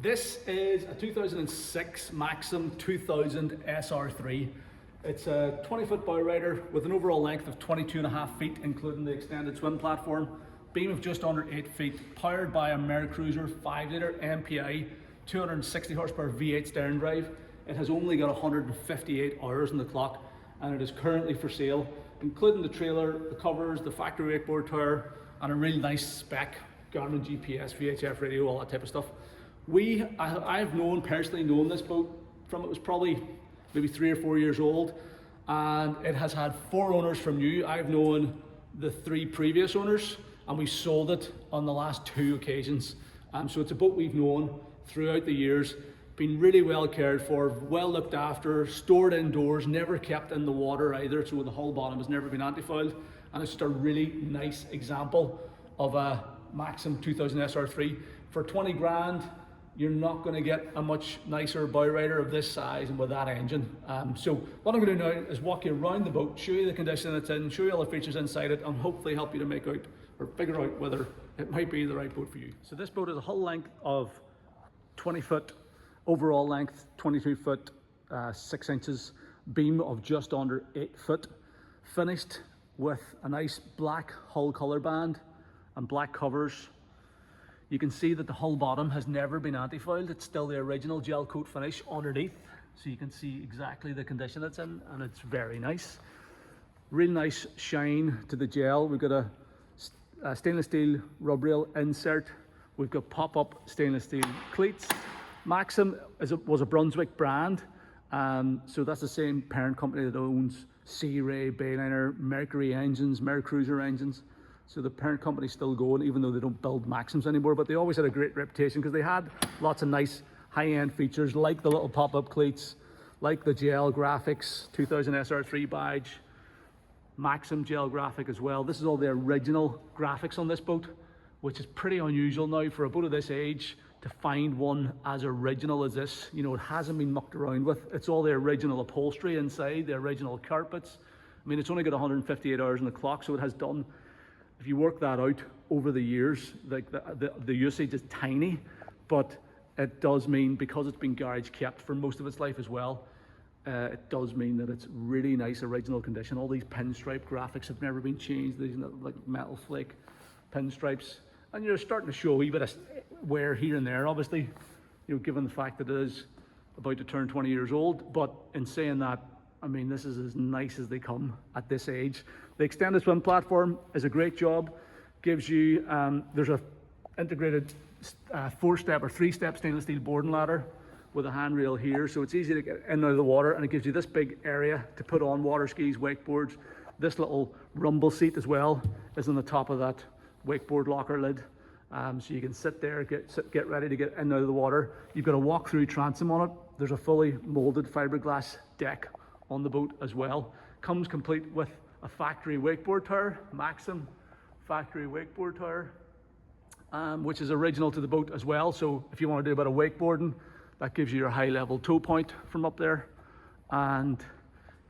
This is a 2006 Maxum 2000 SR3. It's a 20-foot bowrider with an overall length of 22.5 feet, including the extended swim platform, beam of just under 8 feet, powered by a Mercruiser 5.0L MPI 260 horsepower V8 stern drive. It has only got 158 hours on the clock, and it is currently for sale, including the trailer, the covers, the factory wakeboard tower, and a really nice spec Garmin GPS, VHF radio, all that type of stuff. I've personally known this boat from it was probably maybe 3 or 4 years old, and it has had 4 owners from new. I've known the 3 previous owners, and we sold it on the last 2 occasions. So it's a boat we've known throughout the years, been really well cared for, well looked after, stored indoors, never kept in the water either, so the hull bottom has never been anti-fouled, and it's just a really nice example of a Maxum 2000 SR3. For 20 grand, you're not going to get a much nicer bowrider of this size and with that engine. So what I'm going to do now is walk you around the boat, show you the condition it's in, show you all the features inside it, and hopefully help you to make out or figure out whether it might be the right boat for you. So this boat has a hull length of 20 foot, overall length 22 foot 6 inches, beam of just under 8 foot, finished with a nice black hull color band and black covers. You can see that the hull bottom has never been anti-fouled. It's still the original gel coat finish underneath, so you can see exactly the condition it's in, and it's very nice. Real nice shine to the gel. We've got a stainless steel rub rail insert. We've got pop-up stainless steel cleats. Maxum was a Brunswick brand, so that's the same parent company that owns Sea Ray, Bayliner, Mercury engines, Mercruiser engines. So the parent company's still going, even though they don't build Maxums anymore, but they always had a great reputation because they had lots of nice high-end features like the little pop-up cleats, like the gel graphics, 2000 SR3 badge, Maxum gel graphic as well. This is all the original graphics on this boat, which is pretty unusual now for a boat of this age to find one as original as this. You know, it hasn't been mucked around with. It's all the original upholstery inside, the original carpets. I mean, it's only got 158 hours on the clock, so it has done, if you work that out over the years, like the usage is tiny, but it does mean, because it's been garage kept for most of its life as well, it does mean that it's really nice original condition. All these pinstripe graphics have never been changed, these like metal flake pinstripes, and you're starting to show a wee bit of wear here and there, obviously, you know, given the fact that it is about to turn 20 years old. But in saying that, I mean, this is as nice as they come at this age. The extended swim platform is a great job. Gives you, there's a integrated 4-step or 3-step stainless steel boarding ladder with a handrail here, so it's easy to get in and out of the water, and it gives you this big area to put on water skis, wakeboards. This little rumble seat as well is on the top of that wakeboard locker lid. So you can sit there, get ready to get in and out of the water. You've got a walk-through transom on it. There's a fully molded fiberglass deck on the boat as well. Comes complete with a factory wakeboard tower, Maxum factory wakeboard tower, which is original to the boat as well. So if you want to do a bit of wakeboarding, that gives you your high level tow point from up there. And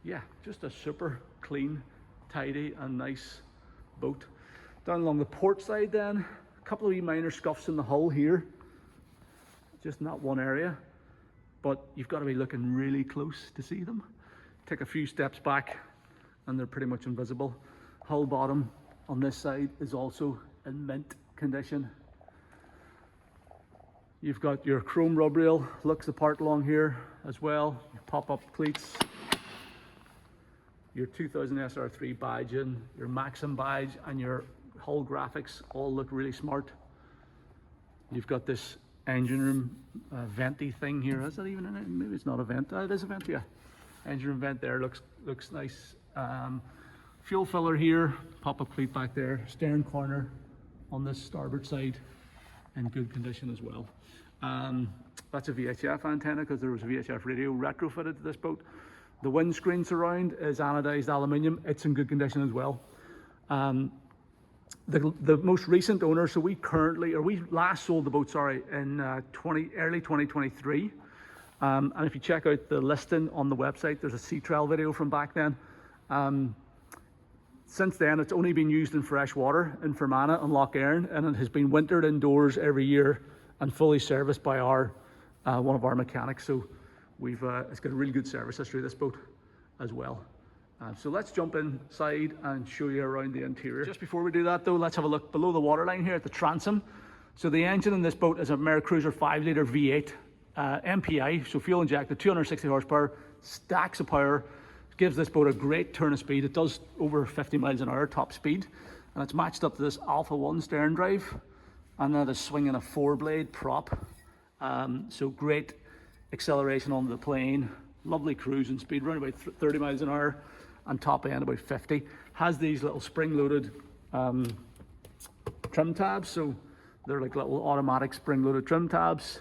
yeah, just a super clean, tidy and nice boat. Down along the port side then, a couple of wee minor scuffs in the hull here, just in that one area, but you've got to be looking really close to see them. Take a few steps back and they're pretty much invisible. Hull bottom on this side is also in mint condition. You've got your chrome rub rail, looks the part along here as well. Your pop-up cleats, your 2000 SR3 badge in, your Maxum badge, and your hull graphics all look really smart. You've got this engine room venty thing here. Is that even in it? Maybe it's not a vent. It is a vent, yeah. Engine room vent there looks nice. Fuel filler here, pop-up cleat back there, stern corner on this starboard side in good condition as well. That's a VHF antenna because there was a VHF radio retrofitted to this boat. The windscreen surround is anodized aluminium. It's in good condition as well. The most recent owner, so we last sold the boat, sorry, in early 2023. And if you check out the listing on the website, there's a sea trial video from back then. Since then, it's only been used in fresh water in Fermanagh and Lough Erne, and it has been wintered indoors every year and fully serviced by our one of our mechanics. So it's got a really good service history, this boat as well. So let's jump inside and show you around the interior. Just before we do that though, let's have a look below the waterline here at the transom. So the engine in this boat is a Mercruiser 5-litre V8 MPI, so fuel injected, 260 horsepower, stacks of power, gives this boat a great turn of speed. It does over 50 miles an hour top speed, and it's matched up to this Alpha 1 stern drive, and that is swinging a 4-blade prop. So great acceleration on the plane, lovely cruising speed, around about 30 miles an hour, and top end about 50. Has these little spring-loaded trim tabs, so they're like little automatic spring-loaded trim tabs.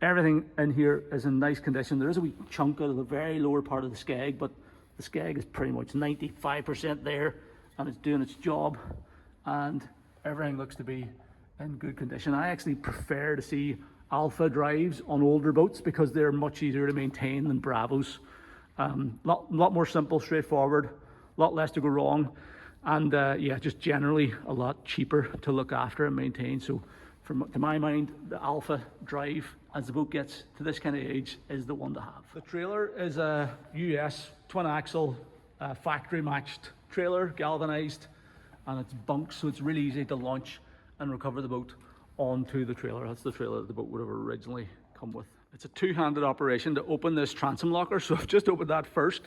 Everything in here is in nice condition. There is a wee chunk out of the very lower part of the skeg, but the skeg is pretty much 95% there, and it's doing its job, and everything looks to be in good condition. I actually prefer to see Alpha drives on older boats because they're much easier to maintain than Bravos. Lot more simple, straightforward, a lot less to go wrong, and yeah, just generally a lot cheaper to look after and maintain. So to my mind, the Alpha drive, as the boat gets to this kind of age, is the one to have. The trailer is a US twin axle factory matched trailer, galvanized, and it's bunks, so it's really easy to launch and recover the boat onto the trailer. That's the trailer that the boat would have originally come with. It's a two-handed operation to open this transom locker, so I've just opened that first,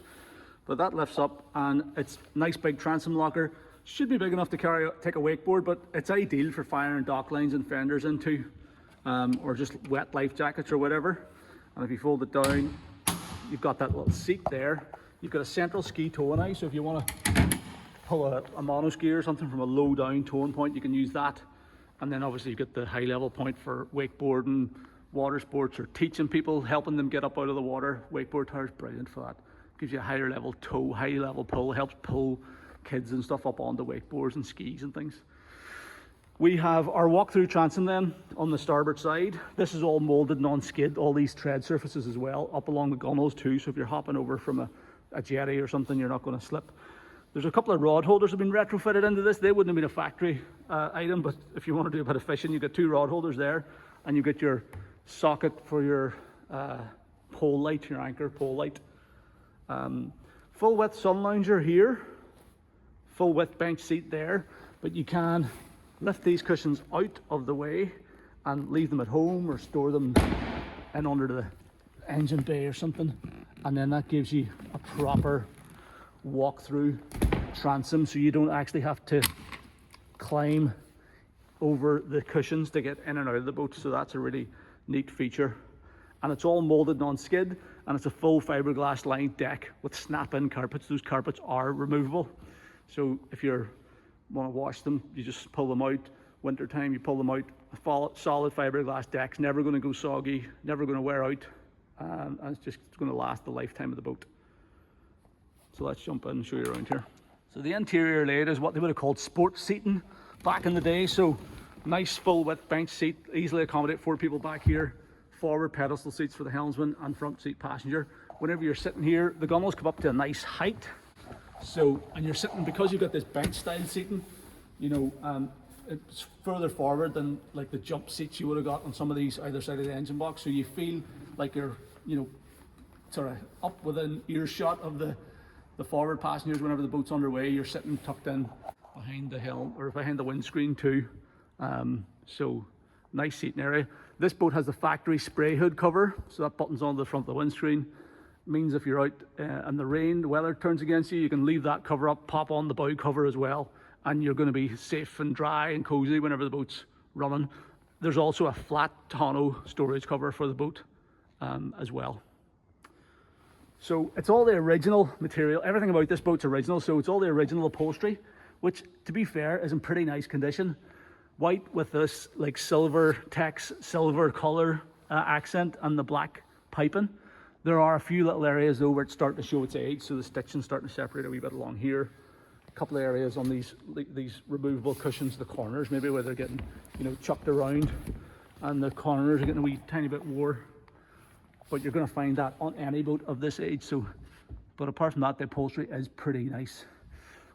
but that lifts up and it's a nice big transom locker. Should be big enough to take a wakeboard, but it's ideal for firing dock lines and fenders into, or just wet life jackets or whatever. And if you fold it down, you've got that little seat there. You've got a central ski towing eye, so if you want to pull a mono ski or something from a low down towing point, you can use that. And then obviously you've got the high level point for wakeboarding, water sports, or teaching people, helping them get up out of the water. Wakeboard tower's brilliant for that. Gives you a higher level tow, high level pull, helps pull kids and stuff up onto wakeboards and skis and things. We have our walk-through transom then on the starboard side. This is all molded non-skid, all these tread surfaces as well, up along the gunnels too, so if you're hopping over from a jetty or something, you're not going to slip. There's a couple of rod holders that have been retrofitted into this. They wouldn't have been a factory item, but if you want to do a bit of fishing, you've got 2 rod holders there, and you've got your socket for your pole light, your anchor pole light. Full width sun lounger here, full width bench seat there, but you can lift these cushions out of the way and leave them at home or store them in under the engine bay or something, and then that gives you a proper walk-through transom, so you don't actually have to climb over the cushions to get in and out of the boat. So that's a really neat feature, and it's all molded non-skid, and it's a full fiberglass lined deck with snap-in carpets. Those carpets are removable, so if you want to wash them, you just pull them out. Winter time, you pull them out. A solid fiberglass deck's never going to go soggy, never going to wear out, and it's going to last the lifetime of the boat. So let's jump in and show you around here. So the interior layout is what they would have called sports seating back in the day. So nice full width bench seat, easily accommodate 4 people back here. Forward pedestal seats for the helmsman and front seat passenger. Whenever you're sitting here, the gunnels come up to a nice height. So, and you're sitting, because you've got this bench style seating, you know, it's further forward than like the jump seats you would have got on some of these either side of the engine box. So you feel like you're, you know, sort of up within earshot of the forward passengers. Whenever the boat's underway, you're sitting tucked in behind the helm or behind the windscreen too. So nice seating area. This boat has the factory spray hood cover, so that buttons on the front of the windscreen. Means if you're out in the rain, the weather turns against you, you can leave that cover up, pop on the bow cover as well, and you're going to be safe and dry and cozy whenever the boat's running. There's also a flat tonneau storage cover for the boat as well. So it's all the original material. Everything about this boat's original, so it's all the original upholstery, which, to be fair, is in pretty nice condition. White with this like silver text, silver color accent, and the black piping. There are a few little areas though where it's starting to show its age, so the stitching's starting to separate a wee bit along here. A couple of areas on these removable cushions, the corners maybe where they're getting, you know, chucked around, and the corners are getting a wee tiny bit wore. But you're going to find that on any boat of this age. So, but apart from that, the upholstery is pretty nice.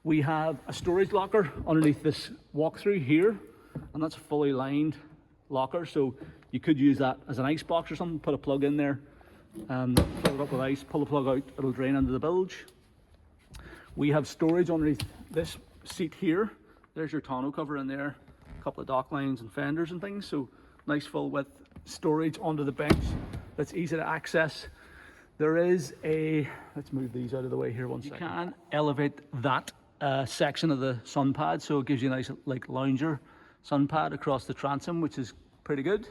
We have a storage locker underneath this walk-through here, and that's a fully lined locker, so you could use that as an ice box or something, put a plug in there and fill it up with ice, pull the plug out, it'll drain into the bilge. We have storage underneath this seat here. There's your tonneau cover in there, a couple of dock lines and fenders and things, so nice full width storage under the bench that's easy to access. There is a, let's move these out of the way here one second. You can elevate that section of the sun pad, so it gives you a nice like lounger sun pad across the transom, which is pretty good.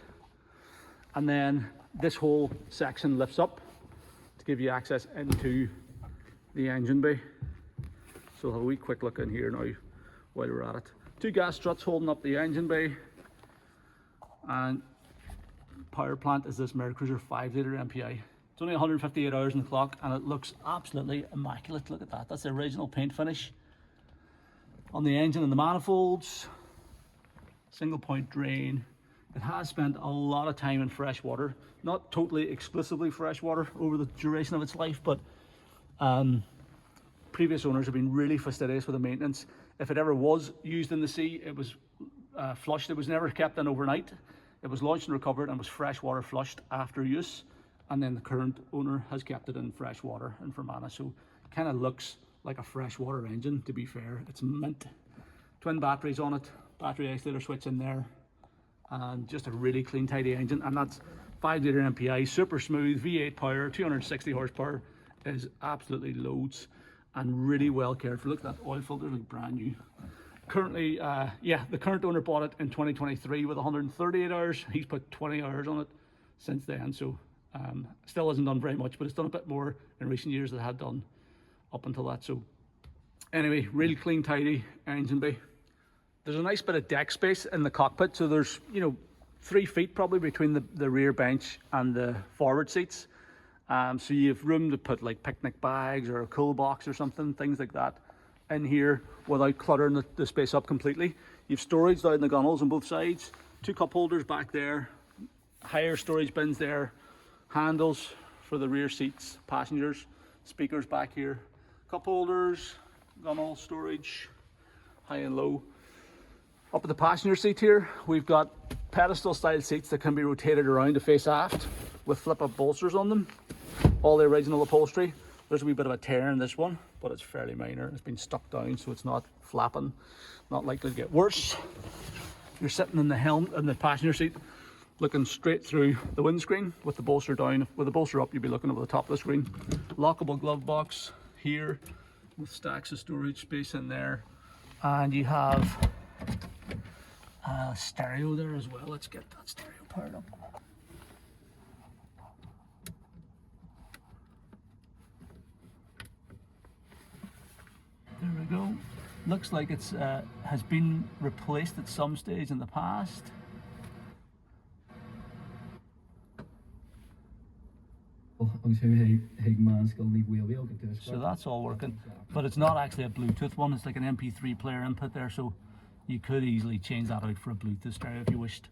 And then this whole section lifts up to give you access into the engine bay. So we'll have a wee quick look in here now while we're at it. Two gas struts holding up the engine bay, and power plant is this Mercruiser 5.0L MPI. It's only 158 hours on the clock and it looks absolutely immaculate. Look at that, that's the original paint finish on the engine and the manifolds. Single point drain. It has spent a lot of time in fresh water, not totally exclusively fresh water over the duration of its life, but previous owners have been really fastidious with the maintenance. If it ever was used in the sea, it was flushed. It was never kept in overnight. It was launched and recovered and was freshwater flushed after use, and then the current owner has kept it in fresh water in Fermanagh, so it kind of looks like a freshwater engine, to be fair. It's mint. Twin batteries on it, battery isolator switch in there, and just a really clean, tidy engine. And that's 5.0L MPI, super smooth, V8 power, 260 horsepower, is absolutely loads and really well cared for. Look at that oil filter, like brand new. Currently, the current owner bought it in 2023 with 138 hours. He's put 20 hours on it since then, so still hasn't done very much, but it's done a bit more in recent years than it had done up until that. So anyway, really clean, tidy engine bay. There's a nice bit of deck space in the cockpit, so there's 3 feet probably between the rear bench and the forward seats. So you have room to put like picnic bags or a cool box or something, things like that in here without cluttering the space up completely. You've storage down the gunnels on both sides, 2 cup holders back there, higher storage bins there, handles for the rear seats, passengers, speakers back here, cup holders, gunnel storage, high and low. Up at the passenger seat here, we've got pedestal style seats that can be rotated around to face aft with flip up bolsters on them. All the original upholstery. There's a wee bit of a tear in this one, but it's fairly minor. It's been stuck down, so it's not flapping, not likely to get worse. You're sitting in the helm in the passenger seat, looking straight through the windscreen with the bolster down. With the bolster up, you'll be looking over the top of the screen. Lockable glove box here with stacks of storage space in there, and you have a stereo there as well. Let's get that stereo powered up. There we go. Looks like it's has been replaced at some stage in the past. So that's all working, but it's not actually a Bluetooth one. It's like an MP3 player input there, so you could easily change that out for a Bluetooth stereo if you wished.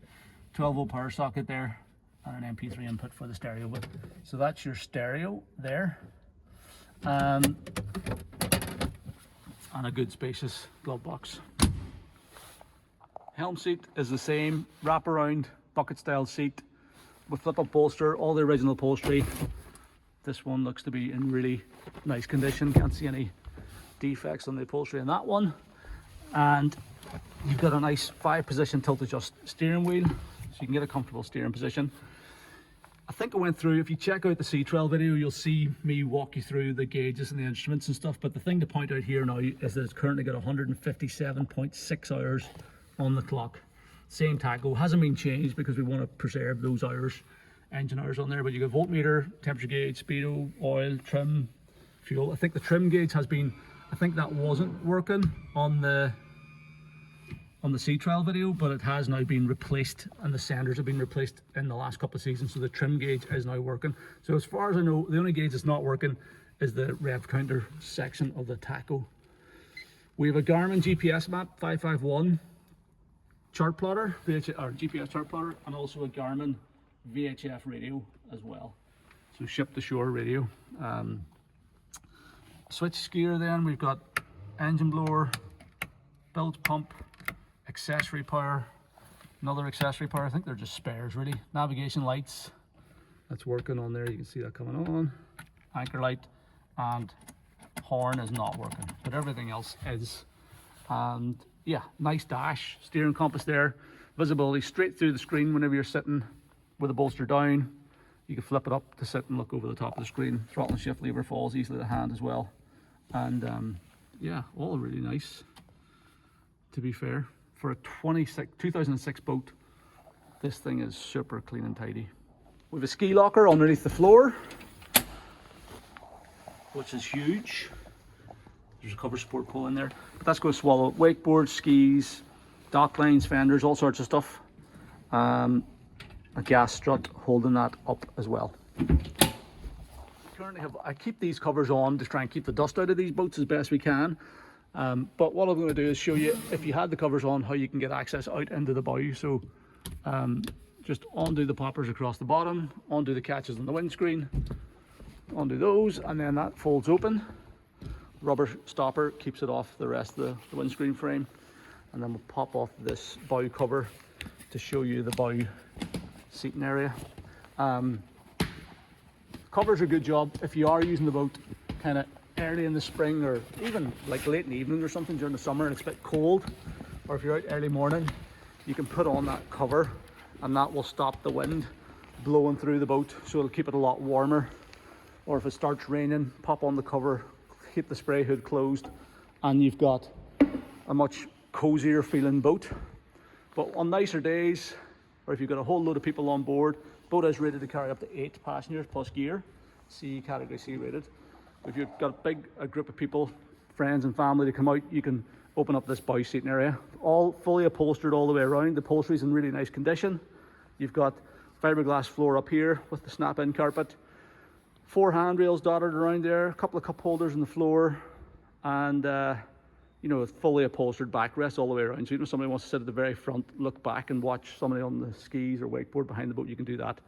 12-volt power socket there and an MP3 input for the stereo. But so that's your stereo there. And a good spacious glove box. Helm seat is the same, wrap around bucket style seat with flip up bolster, all the original upholstery. This one looks to be in really nice condition, can't see any defects on the upholstery in that one. And you've got a nice 5-position tilt adjust steering wheel, so you can get a comfortable steering position. I think I went through, if you check out the C12 video, you'll see me walk you through the gauges and the instruments and stuff, but the thing to point out here now is that it's currently got 157.6 hours on the clock. Same tacho, hasn't been changed because we want to preserve those hours, engine hours on there, but you got voltmeter, temperature gauge, speedo, oil, trim, fuel. I think the trim gauge has been, I think that wasn't working on the C12 video, but it has now been replaced and the senders have been replaced in the last couple of seasons, so the trim gauge is now working. So as far as I know, the only gauge that's not working is the rev counter section of the tacho. We have a Garmin GPS map 551 chart plotter, or GPS chart plotter, and also a Garmin VHF radio as well. So ship to shore radio. Switch gear then, we've got engine blower, bilge pump, accessory power, Another accessory part, I think they're just spares really. Navigation lights, that's working on there, you can see that coming on. Anchor light, and horn is not working, but everything else is. And yeah, nice dash, steering compass there, visibility straight through the screen whenever you're sitting with the bolster down. You can flip it up to sit and look over the top of the screen. Throttle and shift lever falls easily to hand as well. And yeah, all really nice, to be fair. For a 2006 boat, this thing is super clean and tidy. We have a ski locker underneath the floor, which is huge. There's a cover support pull in there, but that's going to swallow wakeboards, skis, dock lines, fenders, all sorts of stuff. A gas strut holding that up as well. Currently I keep these covers on to try and keep the dust out of these boats as best we can. But what I'm going to do is show you, if you had the covers on, how you can get access out into the bow. So just undo the poppers across the bottom, undo the catches on the windscreen, undo those, and then that folds open. Rubber stopper keeps it off the rest of the windscreen frame. And then we'll pop off this bow cover to show you the bow seating area. Covers a good job if you are using the boat kind of early in the spring, or even like late in the evening or something during the summer and it's a bit cold, or if you're out early morning, you can put on that cover and that will stop the wind blowing through the boat, so it'll keep it a lot warmer. Or if it starts raining, pop on the cover, keep the spray hood closed, and you've got a much cozier feeling boat. But on nicer days, or if you've got a whole load of people on board, boat is rated to carry up to 8 passengers plus gear, category C rated. If you've got a group of people, friends and family to come out, you can open up this bow seating area. All fully upholstered all the way around. The upholstery's in really nice condition. You've got fiberglass floor up here with the snap-in carpet, 4 handrails dotted around there, a couple of cup holders on the floor, and you know, fully upholstered backrest all the way around. So even if somebody wants to sit at the very front, look back and watch somebody on the skis or wakeboard behind the boat, you can do that.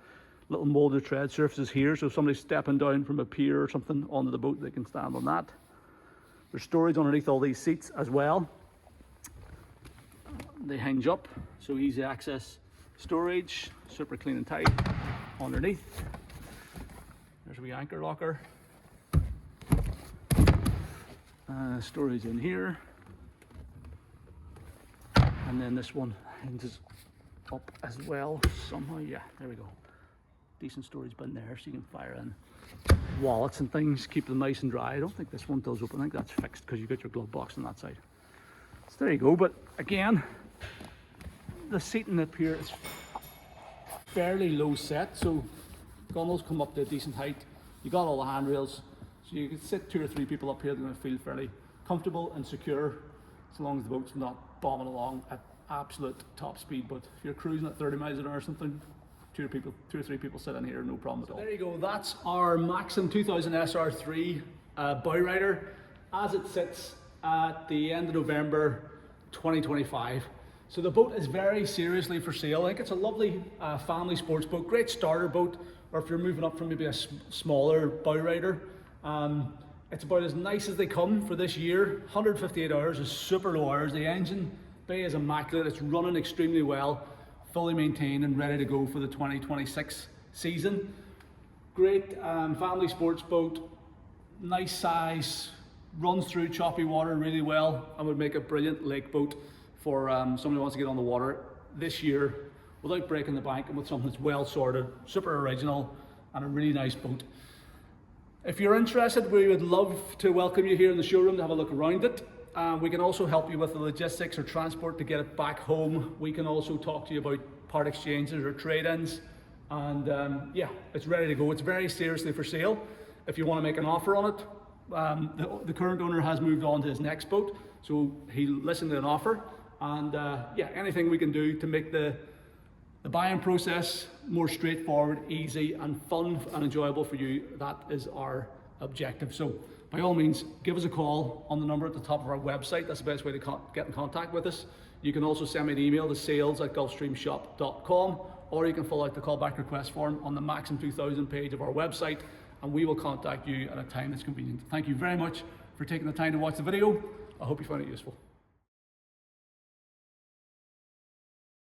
Little molded tread surfaces here, so if somebody's stepping down from a pier or something onto the boat, they can stand on that. There's storage underneath all these seats as well. They hinge up, so easy access storage, super clean and tight underneath. There's a wee anchor locker. Storage in here, and then this one hinges up as well somehow. Yeah, there we go. Decent storage bin there, so you can fire in wallets and things, keep them nice and dry. I don't think this one does open. I think that's fixed because you've got your glove box on that side. So there you go. But again, the seating up here is fairly low set, so gunnels come up to a decent height. You got all the handrails, so you can sit 2 or 3 people up here. They're going to feel fairly comfortable and secure, as long as the boat's not bombing along at absolute top speed. But if you're cruising at 30 miles an hour or something, 2 or 3 people sit in here, no problem at all. There you go, that's our Maxum 2000 SR3 bowrider as it sits at the end of November 2025. So the boat is very seriously for sale. I think it's a lovely family sports boat, great starter boat, or if you're moving up from maybe a smaller bowrider. It's about as nice as they come for this year. 158 hours is super low hours. The engine bay is immaculate. It's running extremely well, fully maintained and ready to go for the 2026 season. Great family sports boat, nice size, runs through choppy water really well, and would make a brilliant lake boat for somebody who wants to get on the water this year without breaking the bank, and with something that's well sorted, super original, and a really nice boat. If you're interested, we would love to welcome you here in the showroom to have a look around it. We can also help you with the logistics or transport to get it back home. We can also talk to you about part exchanges or trade-ins. And yeah, it's ready to go. It's very seriously for sale. If you want to make an offer on it, the current owner has moved on to his next boat, so he listened to an offer. And yeah, anything we can do to make the buying process more straightforward, easy and fun and enjoyable for you, that is our objective. So by all means, give us a call on the number at the top of our website. That's the best way to get in contact with us. You can also send me an email to sales@gulfstreamshop.com, or you can fill out the callback request form on the Maxum 2000 page of our website, and we will contact you at a time that's convenient. Thank you very much for taking the time to watch the video. I hope you found it useful.